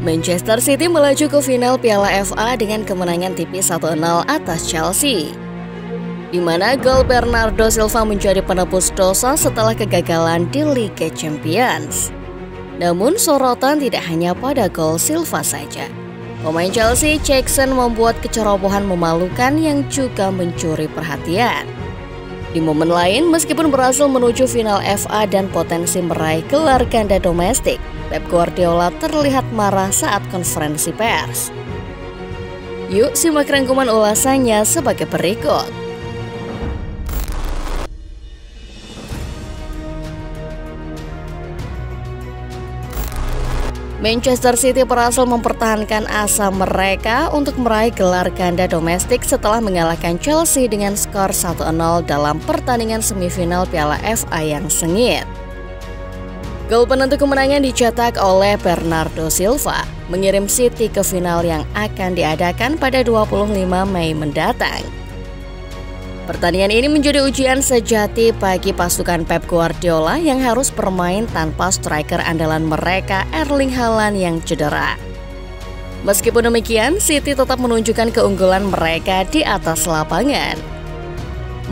Manchester City melaju ke final Piala FA dengan kemenangan tipis 1-0 atas Chelsea, di mana gol Bernardo Silva menjadi penebus dosa setelah kegagalan di Liga Champions. Namun sorotan tidak hanya pada gol Silva saja. Pemain Chelsea, Jackson, membuat kecerobohan memalukan yang juga mencuri perhatian. Di momen lain, meskipun berhasil menuju final FA dan potensi meraih gelar ganda domestik, Pep Guardiola terlihat marah saat konferensi pers. Yuk simak rangkuman ulasannya sebagai berikut. Manchester City berhasil mempertahankan asa mereka untuk meraih gelar ganda domestik setelah mengalahkan Chelsea dengan skor 1-0 dalam pertandingan semifinal Piala FA yang sengit. Gol penentu kemenangan dicetak oleh Bernardo Silva, mengirim City ke final yang akan diadakan pada 25 Mei mendatang. Pertandingan ini menjadi ujian sejati bagi pasukan Pep Guardiola yang harus bermain tanpa striker andalan mereka Erling Haaland yang cedera. Meskipun demikian, City tetap menunjukkan keunggulan mereka di atas lapangan.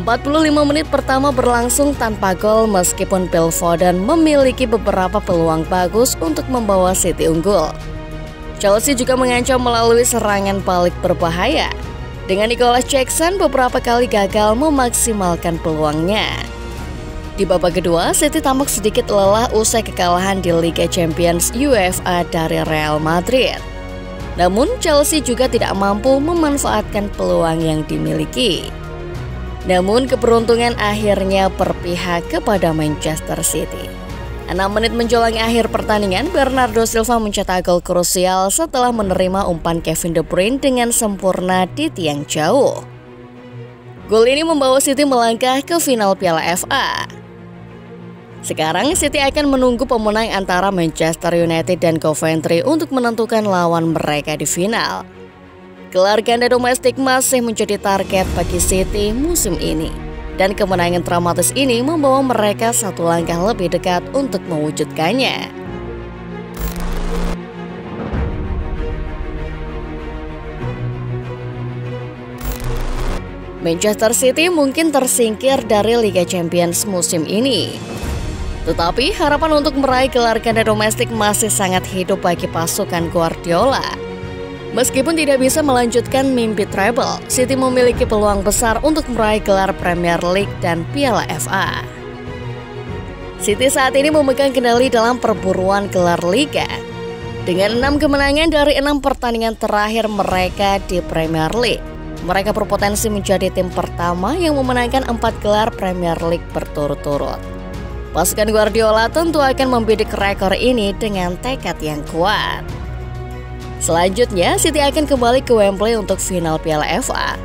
45 menit pertama berlangsung tanpa gol meskipun Phil Foden memiliki beberapa peluang bagus untuk membawa City unggul. Chelsea juga mengancam melalui serangan balik berbahaya. Dengan Nicholas Jackson beberapa kali gagal memaksimalkan peluangnya. Di babak kedua, City tampak sedikit lelah usai kekalahan di Liga Champions UEFA dari Real Madrid. Namun Chelsea juga tidak mampu memanfaatkan peluang yang dimiliki. Namun keberuntungan akhirnya berpihak kepada Manchester City. 6 menit menjelang akhir pertandingan, Bernardo Silva mencetak gol krusial setelah menerima umpan Kevin De Bruyne dengan sempurna di tiang jauh. Gol ini membawa City melangkah ke final Piala FA. Sekarang City akan menunggu pemenang antara Manchester United dan Coventry untuk menentukan lawan mereka di final. Gelar ganda domestik masih menjadi target bagi City musim ini, dan kemenangan dramatis ini membawa mereka satu langkah lebih dekat untuk mewujudkannya. Manchester City mungkin tersingkir dari Liga Champions musim ini. Tetapi harapan untuk meraih gelar ganda domestik masih sangat hidup bagi pasukan Guardiola. Meskipun tidak bisa melanjutkan mimpi treble, City memiliki peluang besar untuk meraih gelar Premier League dan Piala FA. City saat ini memegang kendali dalam perburuan gelar Liga. Dengan 6 kemenangan dari 6 pertandingan terakhir mereka di Premier League, mereka berpotensi menjadi tim pertama yang memenangkan 4 gelar Premier League berturut-turut. Pasukan Guardiola tentu akan membidik rekor ini dengan tekad yang kuat. Selanjutnya, City akan kembali ke Wembley untuk final Piala FA.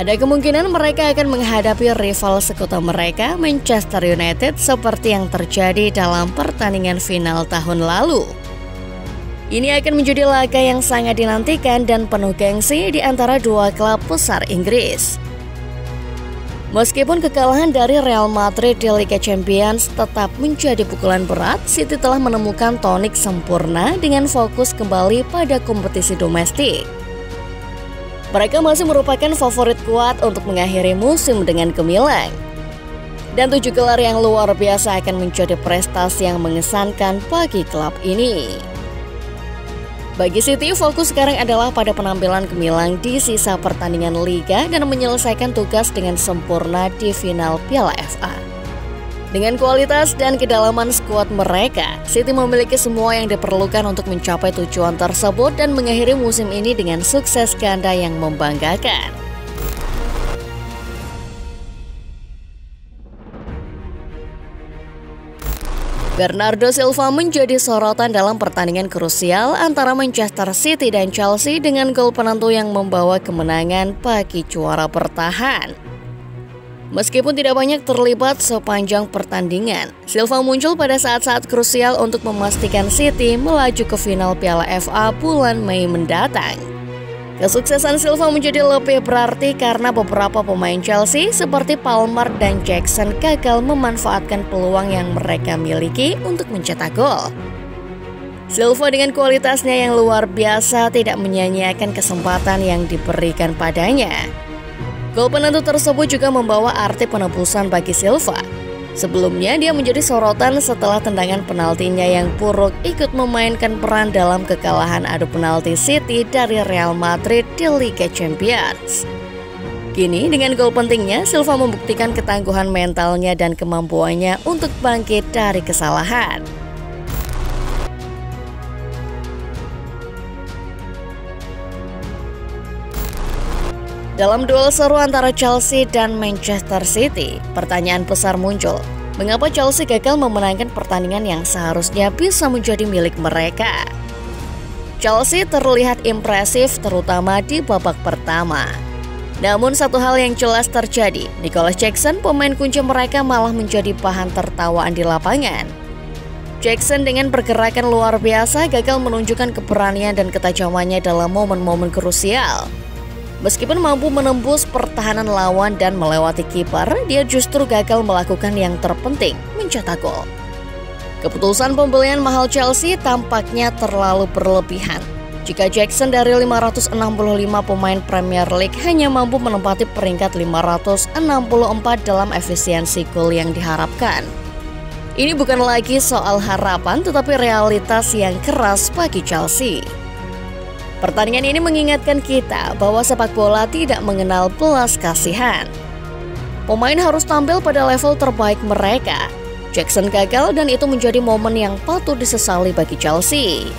Ada kemungkinan mereka akan menghadapi rival sekutu mereka, Manchester United, seperti yang terjadi dalam pertandingan final tahun lalu. Ini akan menjadi laga yang sangat dinantikan dan penuh gengsi di antara dua klub besar Inggris. Meskipun kekalahan dari Real Madrid di Liga Champions tetap menjadi pukulan berat, City telah menemukan tonik sempurna dengan fokus kembali pada kompetisi domestik. Mereka masih merupakan favorit kuat untuk mengakhiri musim dengan gemilang. Dan 7 gelar yang luar biasa akan menjadi prestasi yang mengesankan bagi klub ini. Bagi City, fokus sekarang adalah pada penampilan gemilang di sisa pertandingan Liga dan menyelesaikan tugas dengan sempurna di final Piala FA. Dengan kualitas dan kedalaman skuad mereka, City memiliki semua yang diperlukan untuk mencapai tujuan tersebut dan mengakhiri musim ini dengan sukses ganda yang membanggakan. Bernardo Silva menjadi sorotan dalam pertandingan krusial antara Manchester City dan Chelsea dengan gol penentu yang membawa kemenangan bagi juara bertahan. Meskipun tidak banyak terlibat sepanjang pertandingan, Silva muncul pada saat-saat krusial untuk memastikan City melaju ke final Piala FA bulan Mei mendatang. Kesuksesan Silva menjadi lebih berarti karena beberapa pemain Chelsea seperti Palmer dan Jackson gagal memanfaatkan peluang yang mereka miliki untuk mencetak gol. Silva dengan kualitasnya yang luar biasa tidak menyia-nyiakan kesempatan yang diberikan padanya. Gol penentu tersebut juga membawa arti penebusan bagi Silva. Sebelumnya dia menjadi sorotan setelah tendangan penaltinya yang buruk ikut memainkan peran dalam kekalahan adu penalti City dari Real Madrid di Liga Champions. Kini dengan gol pentingnya, Silva membuktikan ketangguhan mentalnya dan kemampuannya untuk bangkit dari kesalahan. Dalam duel seru antara Chelsea dan Manchester City, pertanyaan besar muncul. Mengapa Chelsea gagal memenangkan pertandingan yang seharusnya bisa menjadi milik mereka? Chelsea terlihat impresif terutama di babak pertama. Namun satu hal yang jelas terjadi, Nicholas Jackson, pemain kunci mereka, malah menjadi bahan tertawaan di lapangan. Jackson dengan pergerakan luar biasa gagal menunjukkan keberanian dan ketajamannya dalam momen-momen krusial. Meskipun mampu menembus pertahanan lawan dan melewati kiper, dia justru gagal melakukan yang terpenting, mencetak gol. Keputusan pembelian mahal Chelsea tampaknya terlalu berlebihan. Jika Jackson dari 565 pemain Premier League hanya mampu menempati peringkat 564 dalam efisiensi gol yang diharapkan. Ini bukan lagi soal harapan tetapi realitas yang keras bagi Chelsea. Pertandingan ini mengingatkan kita bahwa sepak bola tidak mengenal belas kasihan. Pemain harus tampil pada level terbaik mereka. Jackson gagal dan itu menjadi momen yang patut disesali bagi Chelsea.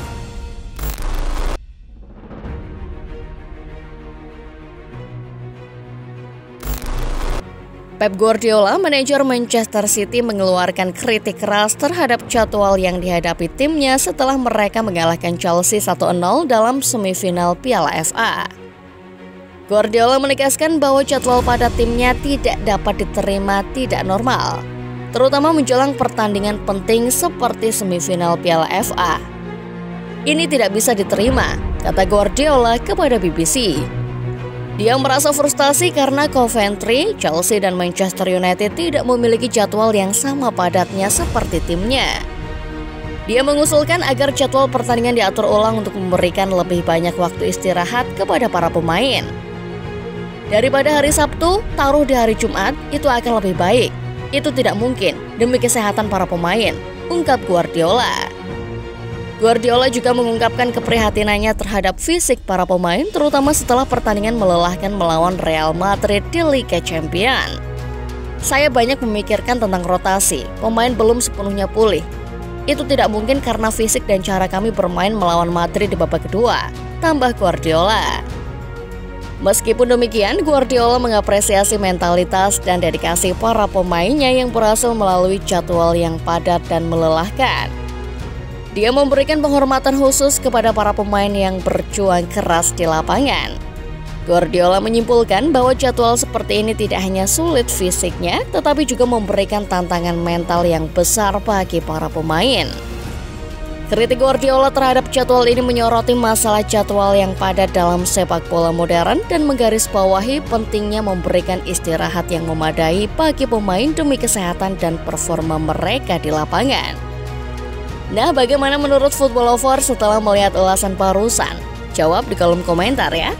Pep Guardiola, manajer Manchester City, mengeluarkan kritik keras terhadap jadwal yang dihadapi timnya setelah mereka mengalahkan Chelsea 1-0 dalam semifinal Piala FA. Guardiola menegaskan bahwa jadwal pada timnya tidak dapat diterima tidak normal, terutama menjelang pertandingan penting seperti semifinal Piala FA. Ini tidak bisa diterima, kata Guardiola kepada BBC. Dia merasa frustasi karena Coventry, Chelsea, dan Manchester United tidak memiliki jadwal yang sama padatnya seperti timnya. Dia mengusulkan agar jadwal pertandingan diatur ulang untuk memberikan lebih banyak waktu istirahat kepada para pemain. Daripada hari Sabtu, taruh di hari Jumat, itu akan lebih baik. Itu tidak mungkin demi kesehatan para pemain, ungkap Guardiola. Guardiola juga mengungkapkan keprihatinannya terhadap fisik para pemain, terutama setelah pertandingan melelahkan melawan Real Madrid di Liga Champions. Saya banyak memikirkan tentang rotasi, pemain belum sepenuhnya pulih. Itu tidak mungkin karena fisik dan cara kami bermain melawan Madrid di babak kedua, tambah Guardiola. Meskipun demikian, Guardiola mengapresiasi mentalitas dan dedikasi para pemainnya yang berhasil melalui jadwal yang padat dan melelahkan. Dia memberikan penghormatan khusus kepada para pemain yang berjuang keras di lapangan. Guardiola menyimpulkan bahwa jadwal seperti ini tidak hanya sulit fisiknya, tetapi juga memberikan tantangan mental yang besar bagi para pemain. Kritik Guardiola terhadap jadwal ini menyoroti masalah jadwal yang padat dalam sepak bola modern dan menggarisbawahi pentingnya memberikan istirahat yang memadai bagi pemain demi kesehatan dan performa mereka di lapangan. Nah, bagaimana menurut Football Lovers setelah melihat ulasan barusan? Jawab di kolom komentar ya.